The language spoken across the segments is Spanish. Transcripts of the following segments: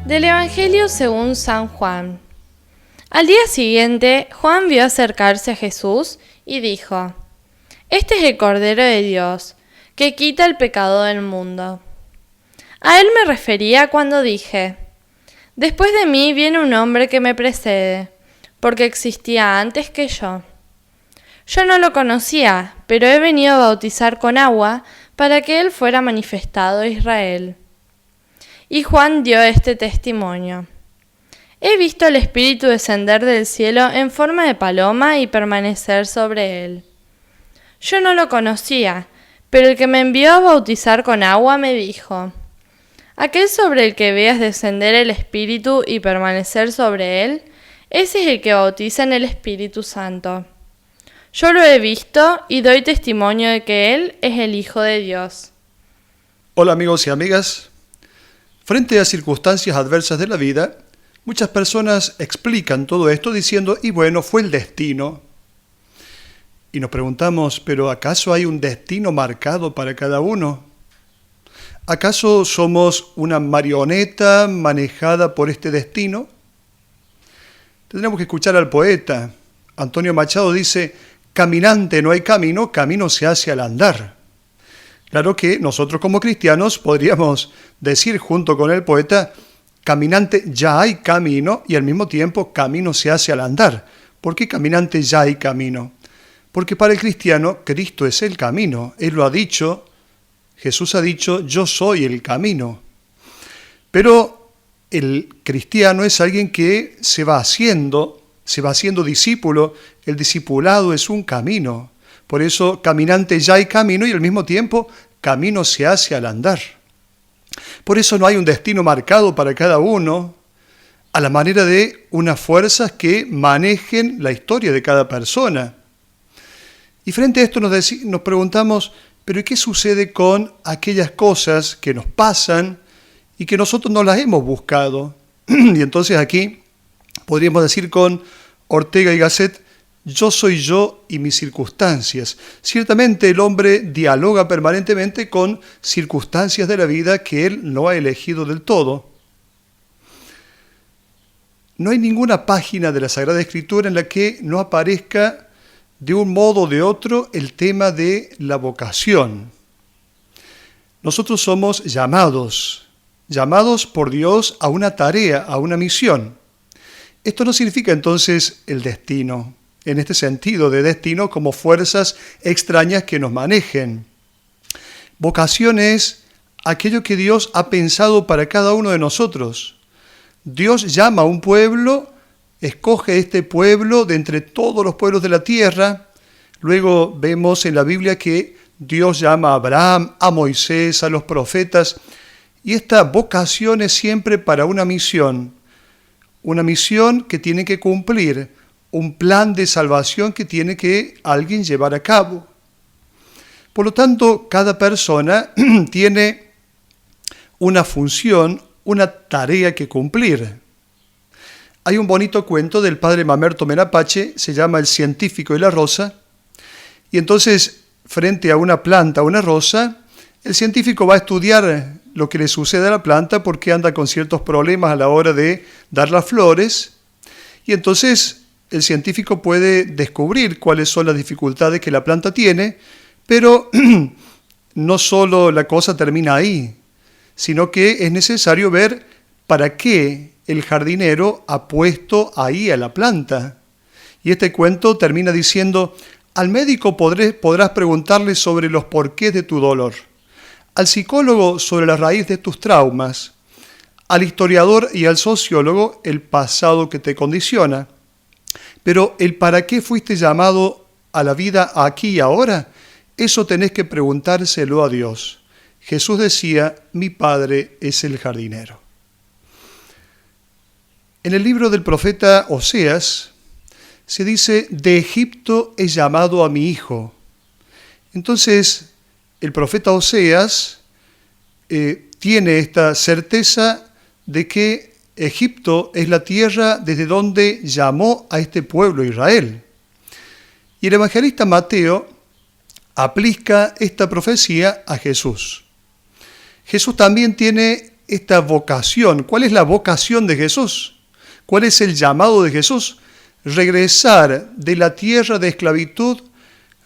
Del Evangelio según San Juan. Al día siguiente, Juan vio acercarse a Jesús y dijo: Este es el Cordero de Dios, que quita el pecado del mundo. A él me refería cuando dije: Después de mí viene un hombre que me precede, porque existía antes que yo. Yo no lo conocía, pero he venido a bautizar con agua para que él fuera manifestado a Israel. Y Juan dio este testimonio: He visto al Espíritu descender del cielo en forma de paloma y permanecer sobre él. Yo no lo conocía, pero el que me envió a bautizar con agua me dijo: Aquel sobre el que veas descender el Espíritu y permanecer sobre él, ese es el que bautiza en el Espíritu Santo. Yo lo he visto y doy testimonio de que él es el Hijo de Dios. Hola amigos y amigas. Frente a circunstancias adversas de la vida, muchas personas explican todo esto diciendo: y bueno, fue el destino. Y nos preguntamos, ¿pero acaso hay un destino marcado para cada uno? ¿Acaso somos una marioneta manejada por este destino? Tendremos que escuchar al poeta. Antonio Machado dice: caminante no hay camino, camino se hace al andar. Claro que nosotros como cristianos podríamos decir junto con el poeta: caminante ya hay camino, y al mismo tiempo camino se hace al andar. ¿Por qué caminante ya hay camino? Porque para el cristiano Cristo es el camino. Él lo ha dicho, Jesús ha dicho: yo soy el camino. Pero el cristiano es alguien que se va haciendo discípulo. El discipulado es un camino. Por eso caminante ya hay camino, y al mismo tiempo camino se hace al andar. Por eso no hay un destino marcado para cada uno, a la manera de unas fuerzas que manejen la historia de cada persona. Y frente a esto nos preguntamos: ¿pero qué sucede con aquellas cosas que nos pasan y que nosotros no las hemos buscado? Y entonces aquí podríamos decir con Ortega y Gasset: yo soy yo y mis circunstancias. Ciertamente el hombre dialoga permanentemente con circunstancias de la vida que él no ha elegido del todo. No hay ninguna página de la Sagrada Escritura en la que no aparezca de un modo o de otro el tema de la vocación. Nosotros somos llamados por Dios a una tarea, a una misión. Esto no significa entonces el destino, en este sentido de destino como fuerzas extrañas que nos manejen. Vocación es aquello que Dios ha pensado para cada uno de nosotros. Dios llama a un pueblo, escoge este pueblo de entre todos los pueblos de la tierra. Luego vemos en la Biblia que Dios llama a Abraham, a Moisés, a los profetas. Y esta vocación es siempre para una misión que tiene que cumplir, un plan de salvación que tiene que alguien llevar a cabo. Por lo tanto, cada persona tiene una función, una tarea que cumplir. Hay un bonito cuento del padre Mamerto Menapache, se llama El científico y la rosa, y entonces, frente a una planta, una rosa, el científico va a estudiar lo que le sucede a la planta porque anda con ciertos problemas a la hora de dar las flores, y entonces el científico puede descubrir cuáles son las dificultades que la planta tiene, pero no solo la cosa termina ahí, sino que es necesario ver para qué el jardinero ha puesto ahí a la planta. Y este cuento termina diciendo: al médico podrás preguntarle sobre los porqués de tu dolor, al psicólogo sobre la raíz de tus traumas, al historiador y al sociólogo el pasado que te condiciona. Pero el para qué fuiste llamado a la vida aquí y ahora, eso tenés que preguntárselo a Dios. Jesús decía: mi Padre es el jardinero. En el libro del profeta Oseas se dice: de Egipto he llamado a mi hijo. Entonces, el profeta Oseas tiene esta certeza de que Egipto es la tierra desde donde llamó a este pueblo Israel. Y el evangelista Mateo aplica esta profecía a Jesús. Jesús también tiene esta vocación. ¿Cuál es la vocación de Jesús? ¿Cuál es el llamado de Jesús? Regresar de la tierra de esclavitud,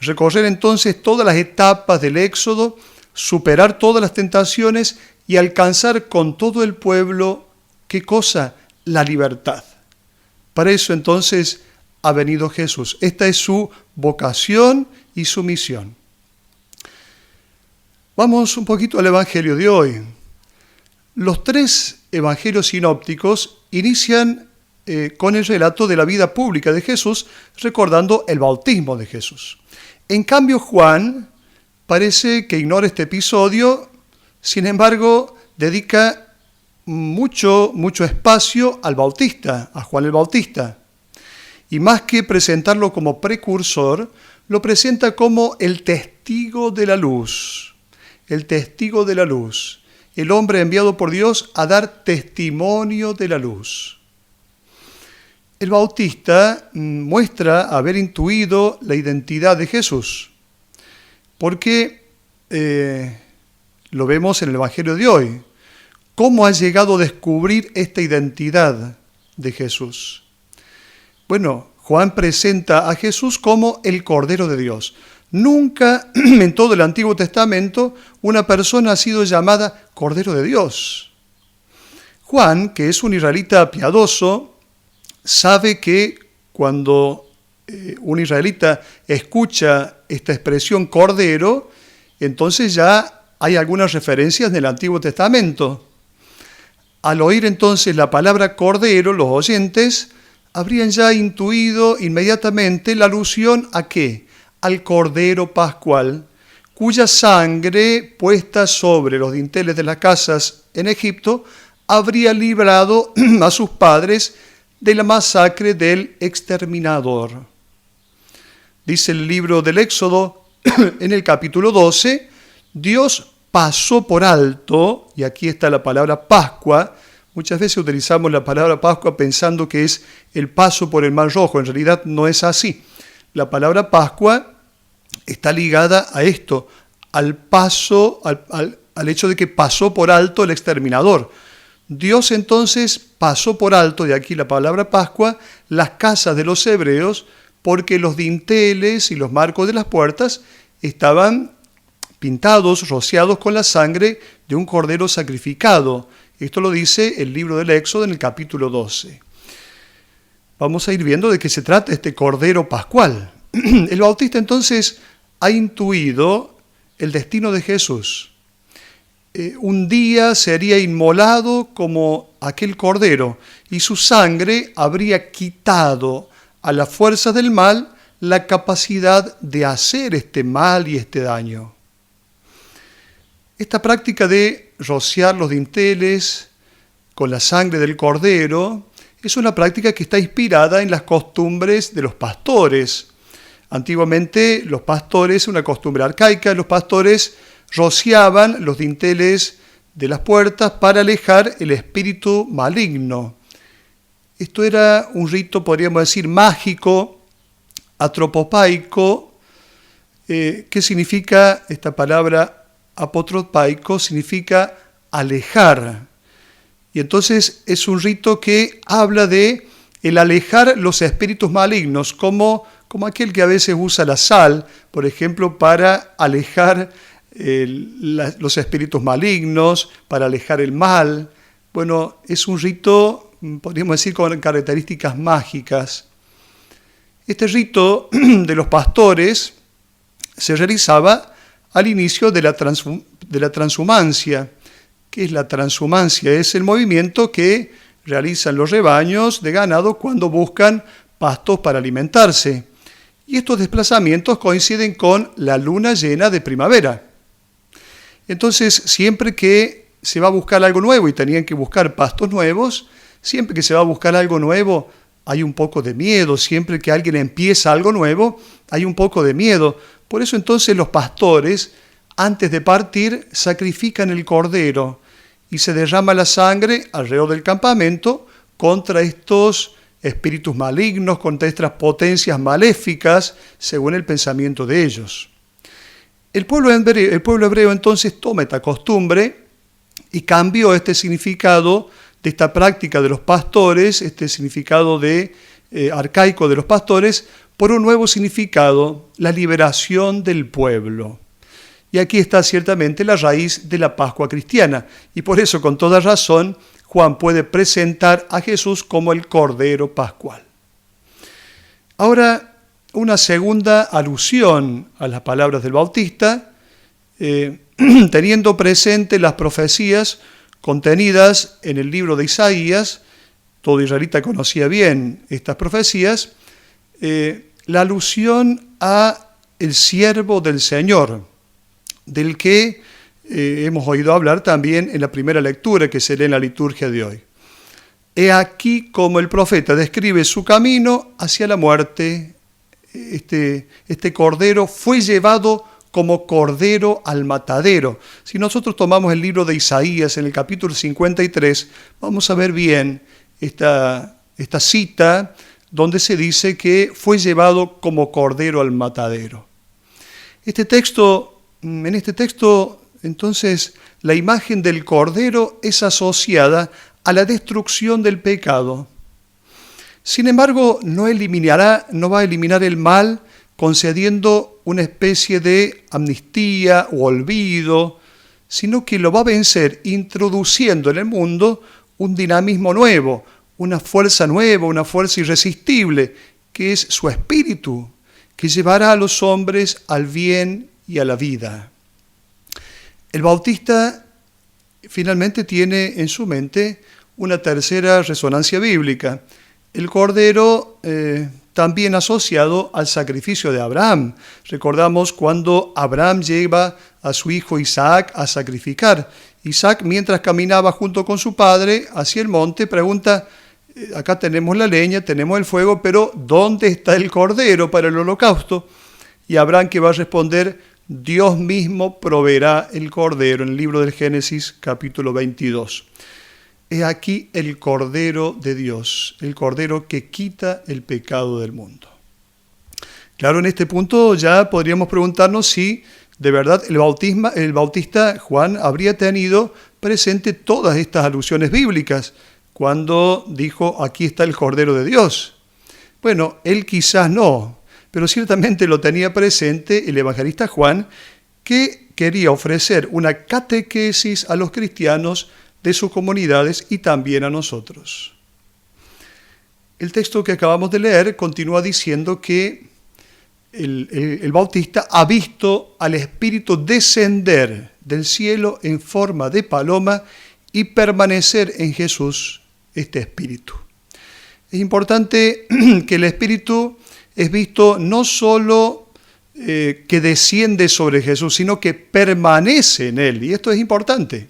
recorrer entonces todas las etapas del Éxodo, superar todas las tentaciones y alcanzar con todo el pueblo, ¿qué cosa? La libertad. Para eso entonces ha venido Jesús. Esta es su vocación y su misión. Vamos un poquito al Evangelio de hoy. Los 3 evangelios sinópticos inician con el relato de la vida pública de Jesús, recordando el bautismo de Jesús. En cambio, Juan parece que ignora este episodio, sin embargo, dedica mucho espacio al Bautista, a Juan el Bautista. Y más que presentarlo como precursor, lo presenta como el testigo de la luz. El testigo de la luz. El hombre enviado por Dios a dar testimonio de la luz. El Bautista muestra haber intuido la identidad de Jesús, porque lo vemos en el Evangelio de hoy. ¿Cómo ha llegado a descubrir esta identidad de Jesús? Bueno, Juan presenta a Jesús como el Cordero de Dios. Nunca en todo el Antiguo Testamento una persona ha sido llamada Cordero de Dios. Juan, que es un israelita piadoso, sabe que cuando un israelita escucha esta expresión Cordero, entonces ya hay algunas referencias del Antiguo Testamento. Al oír entonces la palabra Cordero, los oyentes habrían ya intuido inmediatamente la alusión ¿a qué? Al Cordero Pascual, cuya sangre puesta sobre los dinteles de las casas en Egipto habría librado a sus padres de la masacre del exterminador. Dice el libro del Éxodo, en el capítulo 12, Dios pasó por alto, y aquí está la palabra Pascua. Muchas veces utilizamos la palabra Pascua pensando que es el paso por el Mar Rojo. En realidad no es así. La palabra Pascua está ligada a esto, al paso, al hecho de que pasó por alto el exterminador. Dios entonces pasó por alto, de aquí la palabra Pascua, las casas de los hebreos, porque los dinteles y los marcos de las puertas estaban pintados, rociados con la sangre de un cordero sacrificado. Esto lo dice el libro del Éxodo en el capítulo 12. Vamos a ir viendo de qué se trata este cordero pascual. El Bautista entonces ha intuido el destino de Jesús. Un día sería inmolado como aquel cordero y su sangre habría quitado a las fuerzas del mal la capacidad de hacer este mal y este daño. Esta práctica de rociar los dinteles con la sangre del cordero es una práctica que está inspirada en las costumbres de los pastores. Antiguamente los pastores, una costumbre arcaica, los pastores rociaban los dinteles de las puertas para alejar el espíritu maligno. Esto era un rito, podríamos decir, mágico, atropopaico, que significa, esta palabra apotropaico, significa alejar. Y entonces es un rito que habla de el alejar los espíritus malignos, como aquel que a veces usa la sal, por ejemplo, para alejar los espíritus malignos, para alejar el mal. Bueno, es un rito, podríamos decir, con características mágicas. Este rito de los pastores se realizaba al inicio de la transhumancia. ¿Qué es la transhumancia? Es el movimiento que realizan los rebaños de ganado cuando buscan pastos para alimentarse. Y estos desplazamientos coinciden con la luna llena de primavera. Entonces, siempre que se va a buscar algo nuevo y tenían que buscar pastos nuevos, siempre que se va a buscar algo nuevo hay un poco de miedo. Siempre que alguien empieza algo nuevo hay un poco de miedo. Por eso entonces los pastores, antes de partir, sacrifican el cordero y se derrama la sangre alrededor del campamento contra estos espíritus malignos, contra estas potencias maléficas, según el pensamiento de ellos. El pueblo hebreo entonces toma esta costumbre y cambió este significado de esta práctica de los pastores, este significado arcaico de los pastores, por un nuevo significado, la liberación del pueblo. Y aquí está ciertamente la raíz de la Pascua cristiana, y por eso con toda razón Juan puede presentar a Jesús como el Cordero Pascual. Ahora, una segunda alusión a las palabras del Bautista, teniendo presente las profecías contenidas en el libro de Isaías. Todo israelita conocía bien estas profecías, la alusión a el siervo del Señor, del que hemos oído hablar también en la primera lectura que se lee en la liturgia de hoy. He aquí como el profeta describe su camino hacia la muerte. Este cordero fue llevado como cordero al matadero. Si nosotros tomamos el libro de Isaías en el capítulo 53, vamos a ver bien esta cita donde se dice que fue llevado como cordero al matadero. En este texto, entonces, la imagen del cordero es asociada a la destrucción del pecado. Sin embargo, no va a eliminar el mal concediendo una especie de amnistía o olvido, sino que lo va a vencer introduciendo en el mundo un dinamismo nuevo, una fuerza nueva, una fuerza irresistible, que es su espíritu, que llevará a los hombres al bien y a la vida. El Bautista finalmente tiene en su mente una tercera resonancia bíblica. El cordero también asociado al sacrificio de Abraham. Recordamos cuando Abraham lleva a su hijo Isaac a sacrificar. Isaac, mientras caminaba junto con su padre hacia el monte, pregunta: acá tenemos la leña, tenemos el fuego, pero ¿dónde está el cordero para el holocausto? Y Abraham, que va a responder: Dios mismo proveerá el cordero, en el libro del Génesis capítulo 22. He aquí el Cordero de Dios, el Cordero que quita el pecado del mundo. Claro, en este punto ya podríamos preguntarnos si de verdad el Bautista Juan habría tenido presente todas estas alusiones bíblicas cuando dijo: aquí está el Cordero de Dios. Bueno, él quizás no, pero ciertamente lo tenía presente el evangelista Juan, que quería ofrecer una catequesis a los cristianos de sus comunidades y también a nosotros. El texto que acabamos de leer continúa diciendo que el Bautista ha visto al Espíritu descender del cielo en forma de paloma y permanecer en Jesús este Espíritu. Es importante que el Espíritu es visto no solo que desciende sobre Jesús, sino que permanece en Él. Y esto es importante.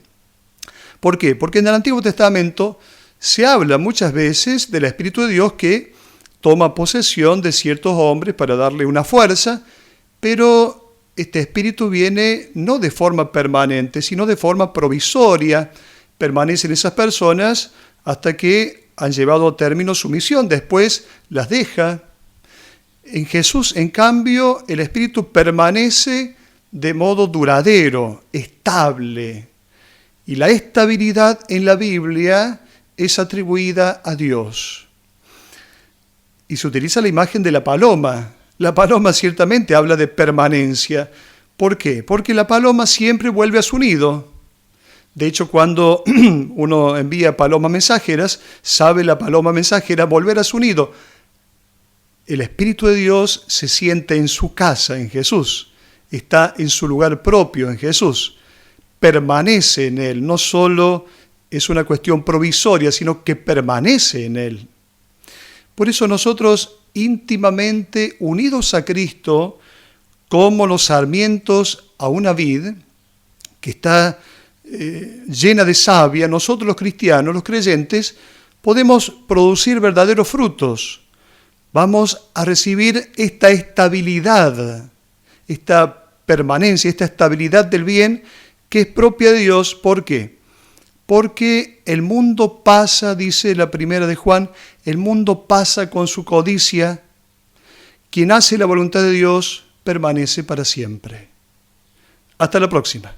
¿Por qué? Porque en el Antiguo Testamento se habla muchas veces del Espíritu de Dios que toma posesión de ciertos hombres para darle una fuerza, pero este Espíritu viene no de forma permanente, sino de forma provisoria. Permanecen esas personas hasta que han llevado a término su misión, después las deja. En Jesús, en cambio, el Espíritu permanece de modo duradero, estable. Y la estabilidad en la Biblia es atribuida a Dios. Y se utiliza la imagen de la paloma. La paloma ciertamente habla de permanencia. ¿Por qué? Porque la paloma siempre vuelve a su nido. De hecho, cuando uno envía palomas mensajeras, sabe la paloma mensajera volver a su nido. El Espíritu de Dios se siente en su casa, en Jesús. Está en su lugar propio, en Jesús. Permanece en Él. No solo es una cuestión provisoria, sino que permanece en Él. Por eso nosotros, íntimamente unidos a Cristo, como los sarmientos a una vid que está llena de savia, nosotros los cristianos, los creyentes, podemos producir verdaderos frutos. Vamos a recibir esta estabilidad, esta permanencia, esta estabilidad del bien que es propia de Dios. ¿Por qué? Porque el mundo pasa, dice la primera de Juan, el mundo pasa con su codicia. Quien hace la voluntad de Dios permanece para siempre. Hasta la próxima.